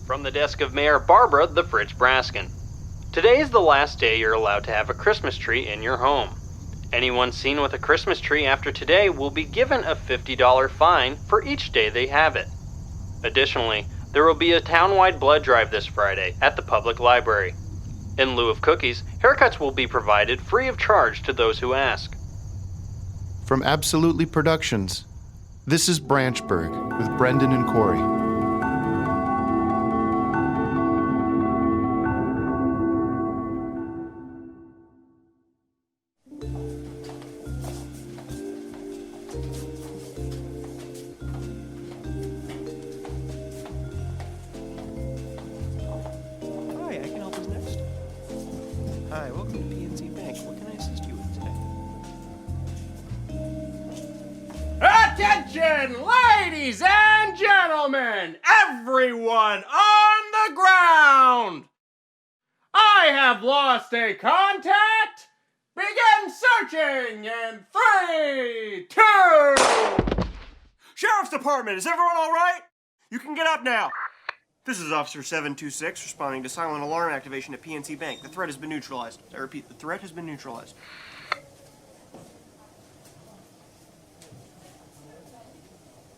From the desk of Mayor Barbara the Fridge Braskin. Today is the last day you're allowed to have a Christmas tree in your home. Anyone seen with a Christmas tree after today will be given a $50 fine for each day they have it. Additionally, there will be a town-wide blood drive this Friday at the public library. In lieu of cookies, haircuts will be provided free of charge to those who ask. From Absolutely Productions, this is Branchburg with Brendan and Cory. Hi, welcome to PNC Bank. What can I assist you with today? Attention, ladies and gentlemen, everyone on the ground! I have lost a contact. Begin searching in 3, 2... Sheriff's Department, is everyone all right? You can get up now. This is Officer 726 responding to silent alarm activation at PNC Bank. The threat has been neutralized. I repeat, the threat has been neutralized.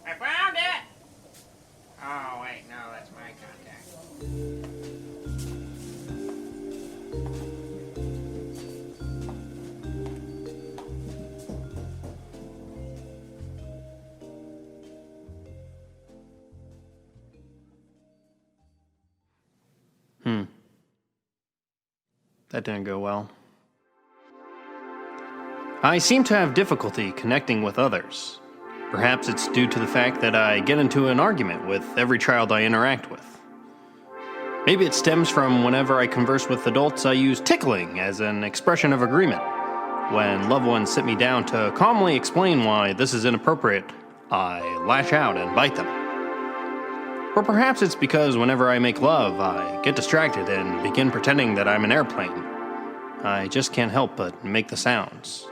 I found it! Oh, wait, no, that's my contact. That didn't go well. I seem to have difficulty connecting with others. Perhaps it's due to the fact that I get into an argument with every child I interact with. Maybe it stems from whenever I converse with adults, I use tickling as an expression of agreement. When loved ones sit me down to calmly explain why this is inappropriate, I lash out and bite them. Or perhaps it's because whenever I make love, I get distracted and begin pretending that I'm an airplane. I just can't help but make the sounds.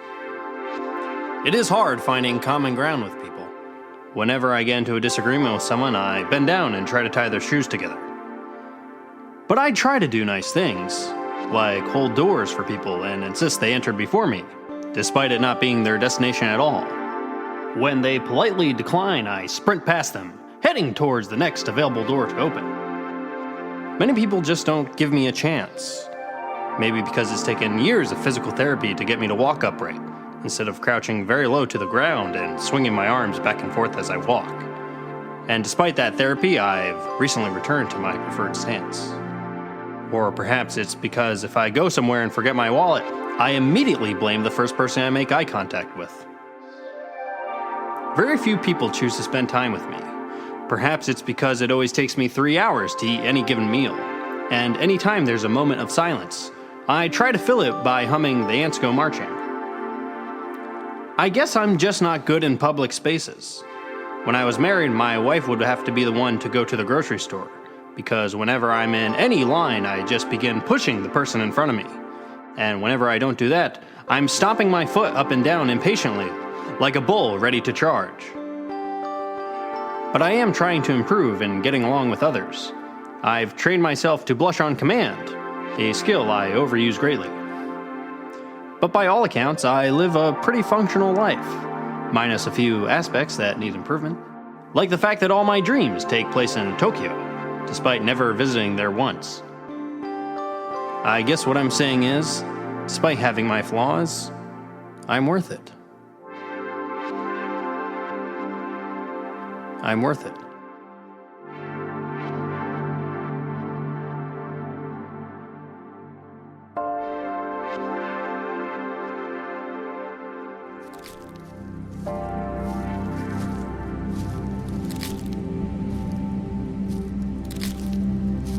It is hard finding common ground with people. Whenever I get into a disagreement with someone, I bend down and try to tie their shoes together. But I try to do nice things, like hold doors for people and insist they enter before me, despite it not being their destination at all. When they politely decline, I sprint past them, heading towards the next available door to open. Many people just don't give me a chance. Maybe because it's taken years of physical therapy to get me to walk upright, instead of crouching very low to the ground and swinging my arms back and forth as I walk. And despite that therapy, I've recently returned to my preferred stance. Or perhaps it's because if I go somewhere and forget my wallet, I immediately blame the first person I make eye contact with. Very few people choose to spend time with me. Perhaps it's because it always takes me 3 hours to eat any given meal, and anytime there's a moment of silence, I try to fill it by humming The Ants Go Marching. I guess I'm just not good in public spaces. When I was married, my wife would have to be the one to go to the grocery store, because whenever I'm in any line, I just begin pushing the person in front of me. And whenever I don't do that, I'm stomping my foot up and down impatiently, like a bull ready to charge. But I am trying to improve in getting along with others. I've trained myself to blush on command, a skill I overuse greatly. But by all accounts, I live a pretty functional life, minus a few aspects that need improvement, like the fact that all my dreams take place in Tokyo, despite never visiting there once. I guess what I'm saying is, despite having my flaws, I'm worth it. I'm worth it.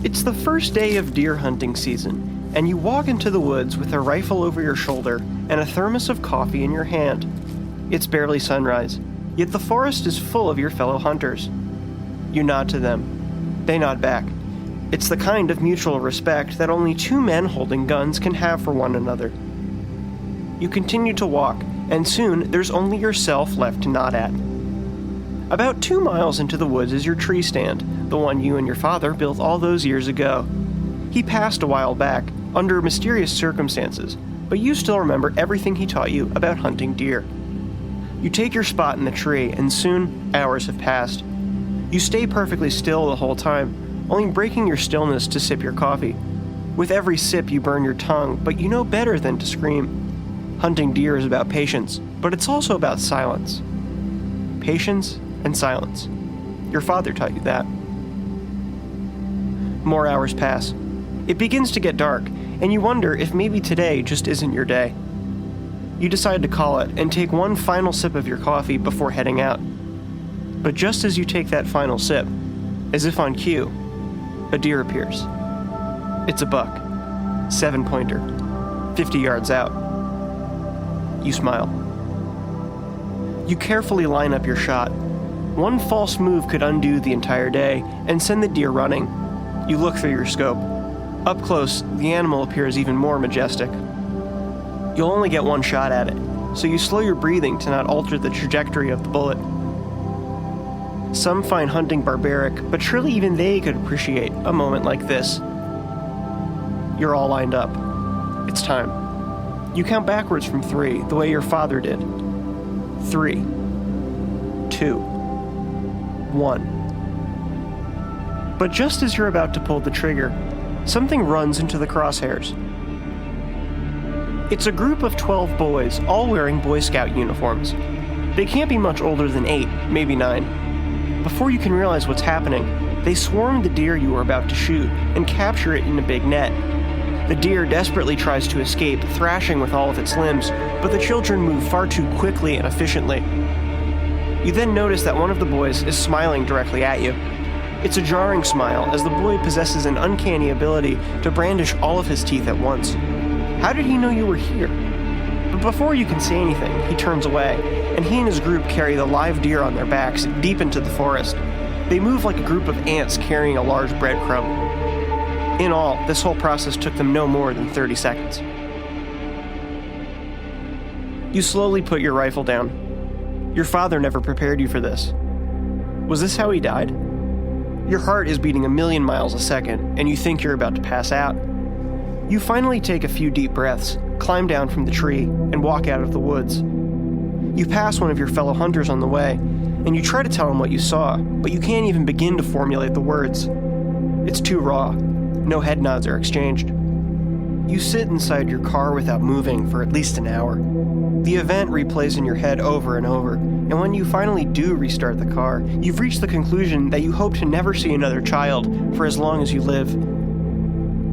It's the first day of deer hunting season, and you walk into the woods with a rifle over your shoulder and a thermos of coffee in your hand. It's barely sunrise, yet the forest is full of your fellow hunters. You nod to them. They nod back. It's the kind of mutual respect that only two men holding guns can have for one another. You continue to walk, and soon there's only yourself left to nod at. About 2 miles into the woods is your tree stand, the one you and your father built all those years ago. He passed a while back, under mysterious circumstances, but you still remember everything he taught you about hunting deer. You take your spot in the tree, and soon, hours have passed. You stay perfectly still the whole time, only breaking your stillness to sip your coffee. With every sip, you burn your tongue, but you know better than to scream. Hunting deer is about patience, but it's also about silence. Patience and silence. Your father taught you that. More hours pass. It begins to get dark, and you wonder if maybe today just isn't your day. You decide to call it and take one final sip of your coffee before heading out. But just as you take that final sip, as if on cue, a deer appears. It's a buck, 7-pointer, 50 yards out. You smile. You carefully line up your shot. One false move could undo the entire day and send the deer running. You look through your scope. Up close, the animal appears even more majestic. You'll only get one shot at it, so you slow your breathing to not alter the trajectory of the bullet. Some find hunting barbaric, but surely even they could appreciate a moment like this. You're all lined up. It's time. You count backwards from 3, the way your father did. 3, 2, 1. But just as you're about to pull the trigger, something runs into the crosshairs. It's a group of 12 boys, all wearing Boy Scout uniforms. They can't be much older than 8, maybe 9. Before you can realize what's happening, they swarm the deer you are about to shoot and capture it in a big net. The deer desperately tries to escape, thrashing with all of its limbs, but the children move far too quickly and efficiently. You then notice that one of the boys is smiling directly at you. It's a jarring smile, as the boy possesses an uncanny ability to brandish all of his teeth at once. How did he know you were here? But before you can say anything, he turns away, and he and his group carry the live deer on their backs deep into the forest. They move like a group of ants carrying a large breadcrumb. In all, this whole process took them no more than 30 seconds. You slowly put your rifle down. Your father never prepared you for this. Was this how he died? Your heart is beating 1,000,000 miles a second, and you think you're about to pass out. You finally take a few deep breaths, climb down from the tree, and walk out of the woods. You pass one of your fellow hunters on the way, and you try to tell him what you saw, but you can't even begin to formulate the words. It's too raw. No head nods are exchanged. You sit inside your car without moving for at least an hour. The event replays in your head over and over, and when you finally do restart the car, you've reached the conclusion that you hope to never see another child for as long as you live.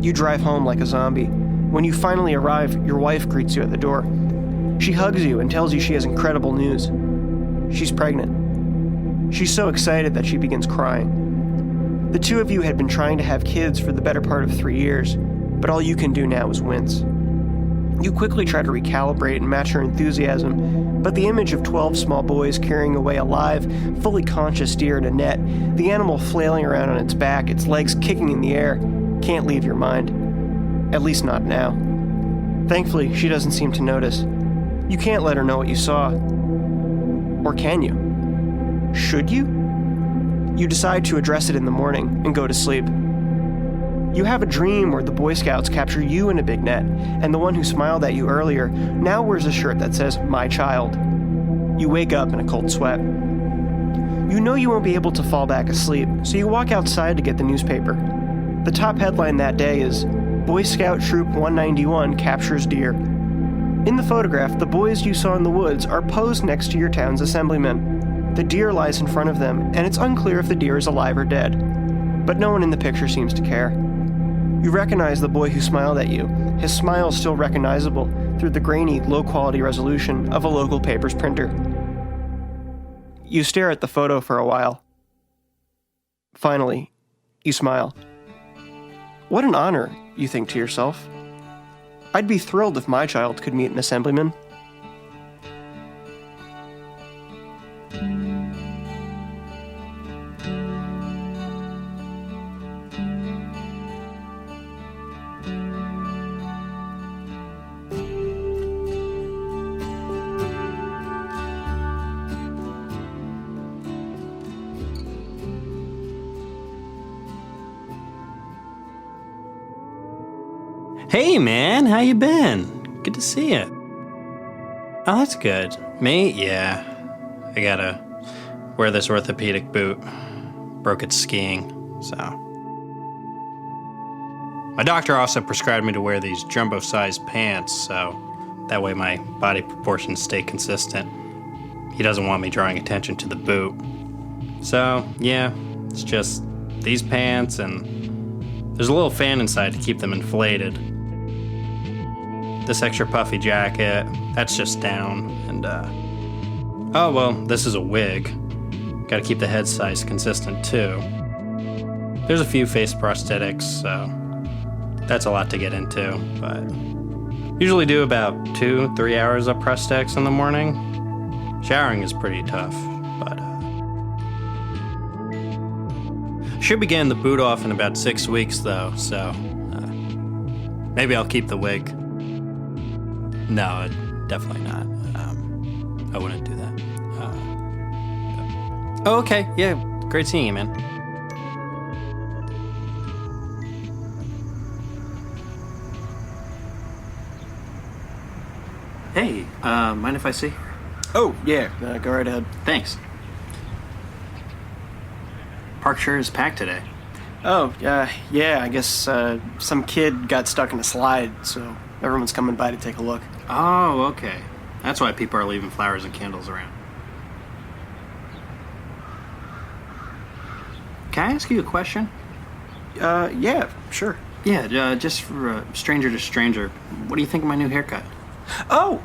You drive home like a zombie. When you finally arrive, your wife greets you at the door. She hugs you and tells you she has incredible news. She's pregnant. She's so excited that she begins crying. The two of you had been trying to have kids for the better part of 3 years, but all you can do now is wince. You quickly try to recalibrate and match her enthusiasm, but the image of 12 small boys carrying away a live, fully conscious deer in a net, the animal flailing around on its back, its legs kicking in the air, can't leave your mind. At least not now. Thankfully, she doesn't seem to notice. You can't let her know what you saw. Or can you? Should you? You decide to address it in the morning and go to sleep. You have a dream where the Boy Scouts capture you in a big net, and the one who smiled at you earlier now wears a shirt that says, "My child." You wake up in a cold sweat. You know you won't be able to fall back asleep, so you walk outside to get the newspaper. The top headline that day is, "Boy Scout Troop 191 captures deer." In the photograph, the boys you saw in the woods are posed next to your town's assemblyman. The deer lies in front of them, and it's unclear if the deer is alive or dead. But no one in the picture seems to care. You recognize the boy who smiled at you. His smile is still recognizable through the grainy, low-quality resolution of a local paper's printer. You stare at the photo for a while. Finally, you smile. What an honor, you think to yourself. I'd be thrilled if my child could meet an assemblyman. Hey, man, how you been? Good to see you. Oh, that's good. Me? Yeah. I gotta wear this orthopedic boot. Broke it skiing, so. My doctor also prescribed me to wear these jumbo-sized pants, so that way my body proportions stay consistent. He doesn't want me drawing attention to the boot. So, yeah, it's just these pants, and there's a little fan inside to keep them inflated. This extra puffy jacket, that's just down, and, oh, well, this is a wig. Gotta keep the head size consistent, too. There's a few face prosthetics, so that's a lot to get into, but usually do about 2-3 hours of prosthetics in the morning. Showering is pretty tough, but should be getting the boot off in about 6 weeks, though, so maybe I'll keep the wig. No, definitely not. I wouldn't do that. Oh, okay. Yeah, great seeing you, man. Hey, mind if I see? Oh, yeah, go right ahead. Thanks. Park sure is packed today. Oh, yeah, I guess some kid got stuck in a slide, so everyone's coming by to take a look. Oh, okay. That's why people are leaving flowers and candles around. Can I ask you a question? Yeah, sure. Yeah, just for stranger to stranger, what do you think of my new haircut? Oh,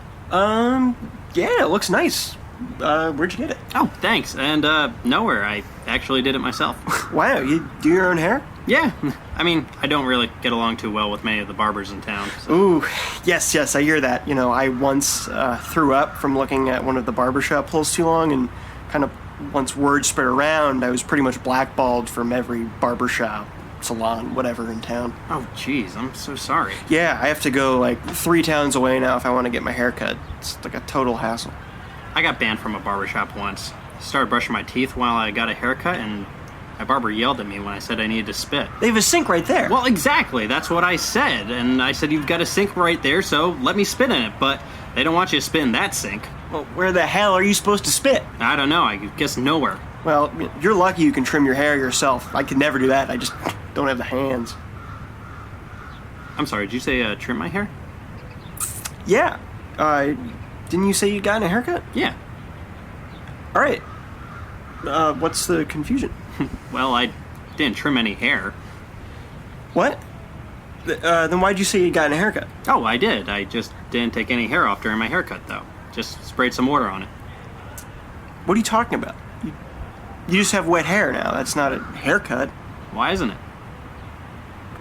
yeah, it looks nice. Where'd you get it? Oh, thanks. And, nowhere. I actually did it myself. Wow, you do your own hair? Yeah. I mean, I don't really get along too well with many of the barbers in town. So. Ooh, yes, I hear that. You know, I once threw up from looking at one of the barbershop pulls too long, and kind of once word spread around, I was pretty much blackballed from every barbershop, salon, whatever in town. Oh, jeez, I'm so sorry. Yeah, I have to go like 3 towns away now if I want to get my hair cut. It's like a total hassle. I got banned from a barbershop once. I started brushing my teeth while I got a haircut, and my barber yelled at me when I said I needed to spit. They have a sink right there. Well, exactly. That's what I said. And I said, you've got a sink right there, so let me spit in it. But they don't want you to spit in that sink. Well, where the hell are you supposed to spit? I don't know. I guess nowhere. Well, you're lucky you can trim your hair yourself. I could never do that. I just don't have the hands. I'm sorry, did you say trim my hair? Yeah. Didn't you say you got a haircut? Yeah. All right. What's the confusion? Well, I didn't trim any hair. What? Then why'd you say you got a haircut? Oh, I did. I just didn't take any hair off during my haircut, though. Just sprayed some water on it. What are you talking about? You just have wet hair now. That's not a haircut. Why isn't it?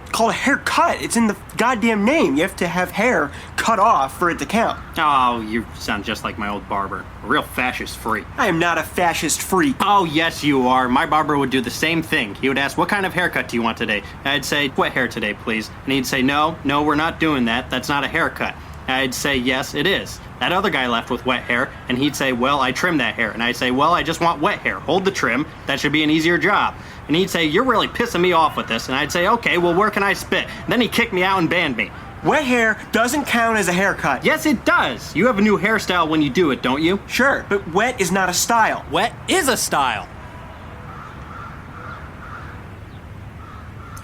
It's called a haircut. It's in the goddamn name. You have to have hair cut off for it to count. Oh, you sound just like my old barber. A real fascist freak. I am not a fascist freak. Oh, yes, you are. My barber would do the same thing. He would ask, what kind of haircut do you want today? I'd say, wet hair today, please. And he'd say, no, we're not doing that. That's not a haircut. I'd say, yes, it is. That other guy left with wet hair, and he'd say, well, I trimmed that hair. And I'd say, well, I just want wet hair. Hold the trim. That should be an easier job. And he'd say, you're really pissing me off with this. And I'd say, okay, well, where can I spit? And then he kicked me out and banned me. Wet hair doesn't count as a haircut. Yes, it does. You have a new hairstyle when you do it, don't you? Sure, but wet is not a style. Wet is a style.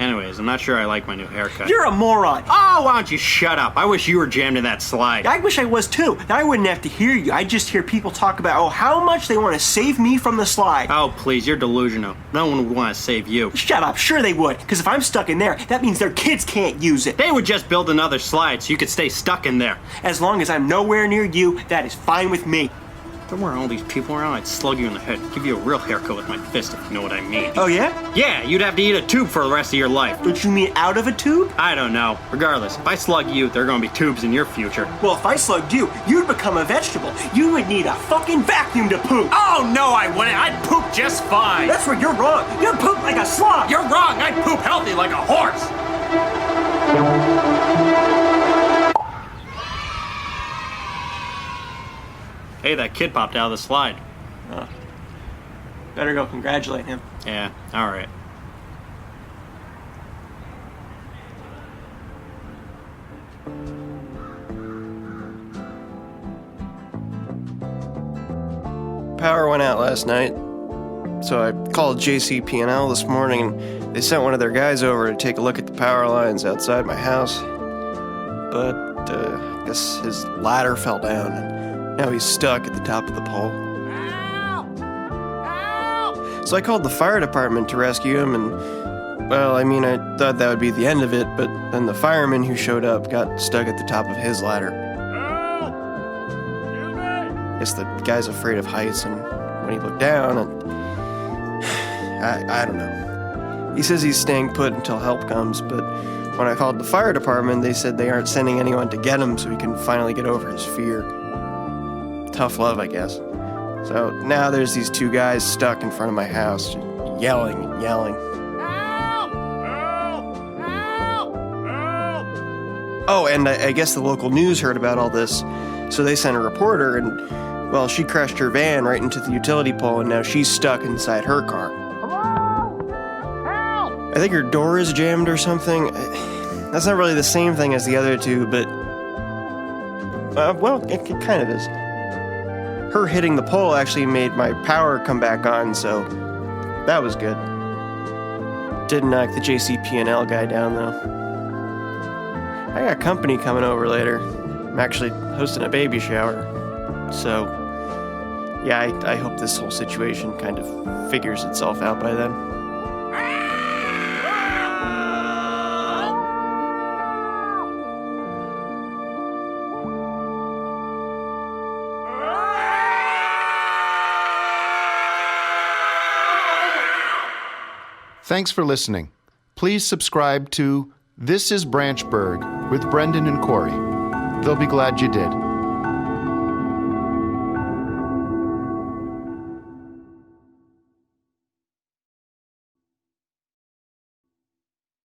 Anyways, I'm not sure I like my new haircut. You're a moron. Oh, why don't you shut up? I wish you were jammed in that slide. I wish I was too. Then I wouldn't have to hear you. I just hear people talk about, how much they want to save me from the slide. Oh, please, you're delusional. No one would want to save you. Shut up. Sure they would. Because if I'm stuck in there, that means their kids can't use it. They would just build another slide so you could stay stuck in there. As long as I'm nowhere near you, that is fine with me. If there weren't all these people around, I'd slug you in the head. Give you a real haircut with my fist, if you know what I mean. Oh, yeah? Yeah, you'd have to eat a tube for the rest of your life. Don't you mean out of a tube? I don't know. Regardless, if I slug you, there are going to be tubes in your future. Well, if I slugged you, you'd become a vegetable. You would need a fucking vacuum to poop. Oh, no, I wouldn't. I'd poop just fine. That's where you're wrong. You poop like a slug. You're wrong. I'd poop healthy like a horse. Hey, that kid popped out of the slide. Better go congratulate him. Yeah, all right. Power went out last night, so I called JCP&L this morning, and they sent one of their guys over to take a look at the power lines outside my house. But I guess his ladder fell down, and now he's stuck at the top of the pole. So I called the fire department to rescue him, and, well, I mean, I thought that would be the end of it, but then the fireman who showed up got stuck at the top of his ladder. I guess the guy's afraid of heights, and when he looked down, I don't know. He says he's staying put until help comes, but when I called the fire department, they said they aren't sending anyone to get him so he can finally get over his fear. Tough love, I guess. So now there's these two guys stuck in front of my house, just yelling and yelling. Oh, and I guess the local news heard about all this, so they sent a reporter, and, well, she crashed her van right into the utility pole, and now she's stuck inside her car. I think her door is jammed or something. That's not really the same thing as the other two, but, well, it kind of is. Her hitting the pole actually made my power come back on, so that was good. Didn't knock the JCP&L guy down, though. I got company coming over later. I'm actually hosting a baby shower. So, yeah, I hope this whole situation kind of figures itself out by then. Thanks for listening. Please subscribe to This is Branchburg with Brendan and Cory. They'll be glad you did.